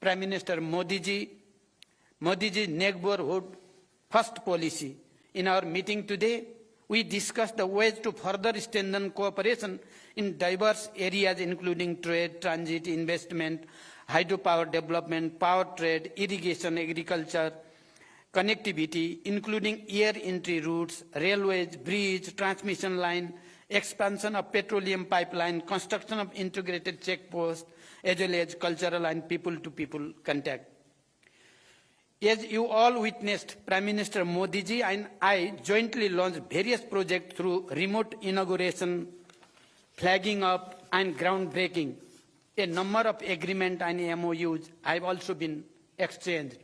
Prime Minister Modi's neighborhood first policy. In our meeting today, we discussed the ways to further strengthen cooperation in diverse areas including trade, transit, investment, hydropower development, power trade, irrigation, agriculture, connectivity, including air entry routes, railways, bridge, transmission line, expansion of petroleum pipeline, construction of integrated checkposts, as well as cultural and people-to-people contact. As you all witnessed, Prime Minister Modi and I jointly launched various projects through remote inauguration, flagging up, and groundbreaking. A number of agreements and MOUs have also been exchanged.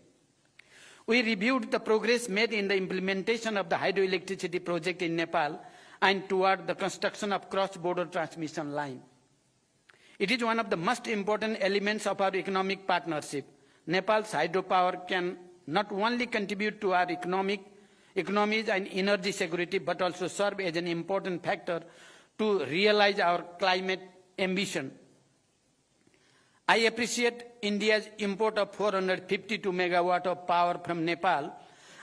We reviewed the progress made in the implementation of the hydroelectricity project in Nepal and toward the construction of cross-border transmission line. It is one of the most important elements of our economic partnership. Nepal's hydropower can not only contribute to our economies and energy security, but also serve as an important factor to realize our climate ambition. I appreciate India's import of 452 megawatt of power from Nepal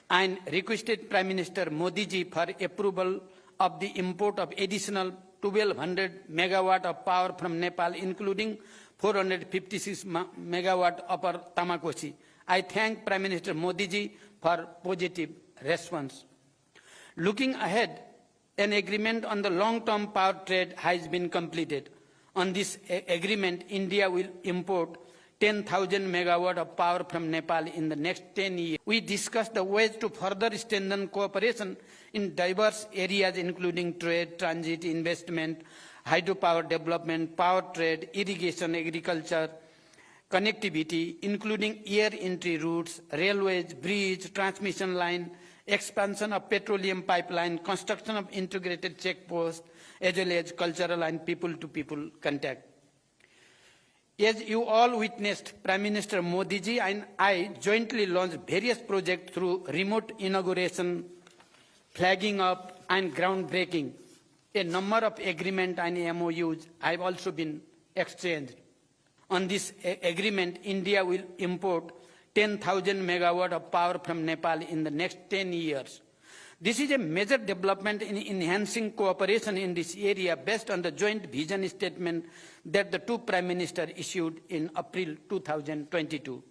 and requested Prime Minister Modi for approval of the import of additional 1,200 megawatt of power from Nepal, including 456 megawatt upper Tamakosi. I thank Prime Minister Modi for positive response. Looking ahead, an agreement on the long-term power trade has been completed. On this agreement, India will import 10,000 megawatt of power from Nepal in the next 10 years. We discussed the ways to further strengthen cooperation in diverse areas including trade, transit, investment, hydropower development, power trade, irrigation, agriculture, connectivity, including air entry routes, railways, bridge, transmission line, expansion of petroleum pipeline, construction of integrated checkposts, as well as cultural and people-to-people contact. As you all witnessed, Prime Minister Modi and I jointly launched various projects through remote inauguration, flagging up, and groundbreaking. A number of agreements and MOUs have also been exchanged. On this agreement, India will import 10,000 megawatt of power from Nepal in the next 10 years. This is a major development in enhancing cooperation in this area based on the joint vision statement that the two Prime Ministers issued in April 2022.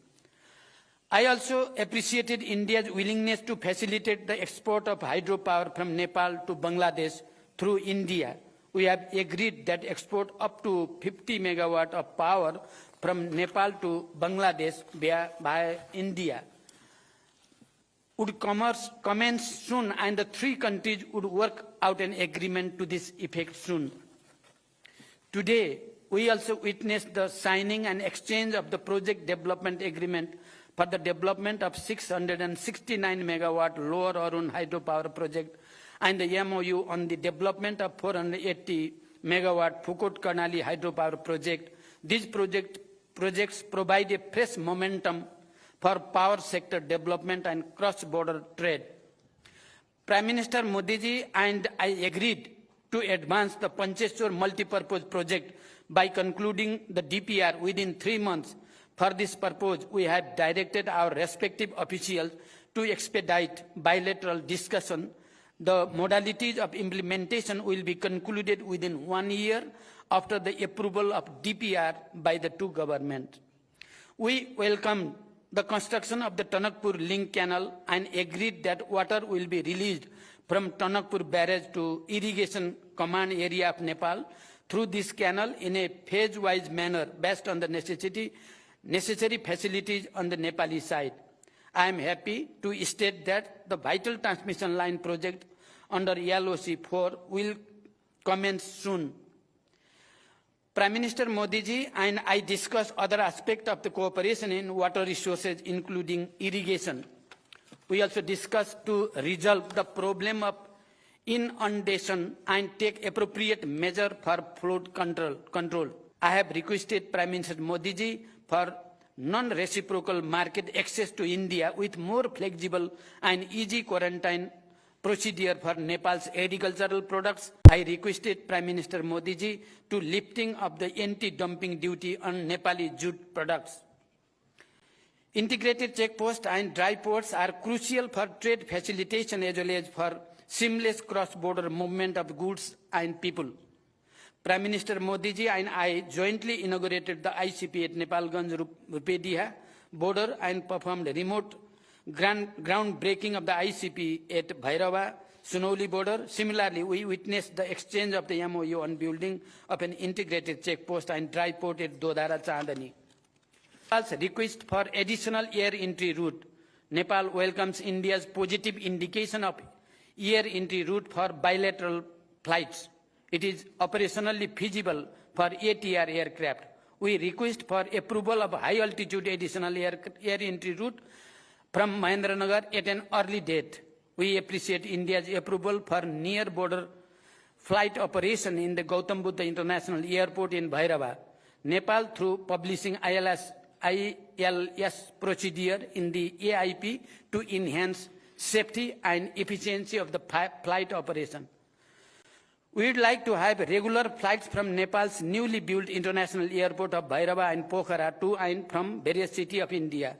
I also appreciated India's willingness to facilitate the export of hydropower from Nepal to Bangladesh through India. We have agreed that export up to 50 megawatt of power from Nepal to Bangladesh by India would commence soon, and the three countries would work out an agreement to this effect soon. Today, we also witnessed the signing and exchange of the project development agreement for the development of 669 megawatt Lower Arun hydropower project and the MOU on the development of 480 megawatt Phukot Karnali hydropower project. These projects provide a fresh momentum for power sector development and cross-border trade. Prime Minister Modi and I agreed to advance the Pancheshwar multipurpose project by concluding the DPR within 3 months. For this purpose, we have directed our respective officials to expedite bilateral discussion. The modalities of implementation will be concluded within 1 year after the approval of DPR by the two governments. We welcome the construction of the Tanakpur Link Canal and agreed that water will be released from Tanakpur Barrage to irrigation command area of Nepal through this canal in a phase-wise manner based on the necessary facilities on the Nepali side. I am happy to state that the vital transmission line project under LOC 4 will commence soon. Prime Minister Modi and I discussed other aspects of the cooperation in water resources, including irrigation. We also discussed to resolve the problem of inundation and take appropriate measures for flood control. I have requested Prime Minister Modi for non-reciprocal market access to India with more flexible and easy quarantine procedure for Nepal's agricultural products. I requested Prime Minister Modi to lifting of the anti-dumping duty on Nepali jute products. Integrated checkposts and dry ports are crucial for trade facilitation as well as for seamless cross-border movement of goods and people. Prime Minister Modi ji and I jointly inaugurated the ICP at Nepalganj Rupediha border and performed remote groundbreaking of the ICP at Bhairava Sunauli border. Similarly, we witnessed the exchange of the MOU on building of an integrated checkpost and dry port at Dodara Chandani. Nepal's request for additional air entry route. Nepal welcomes India's positive indication of air entry route for bilateral flights. It is operationally feasible for ATR aircraft. We request for approval of high-altitude additional air entry route from Mahendranagar at an early date. We appreciate India's approval for near-border flight operation in the Gautam Buddha International Airport in Bhairava. Nepal, through publishing ILS procedure in the AIP to enhance safety and efficiency of the flight operation. We would like to have regular flights from Nepal's newly built international airport of Bhairava and Pokhara to and from various cities of India.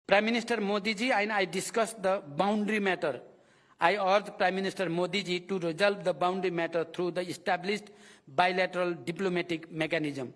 Prime Minister Modi ji and I discussed the boundary matter. I urge Prime Minister Modi ji to resolve the boundary matter through the established bilateral diplomatic mechanism.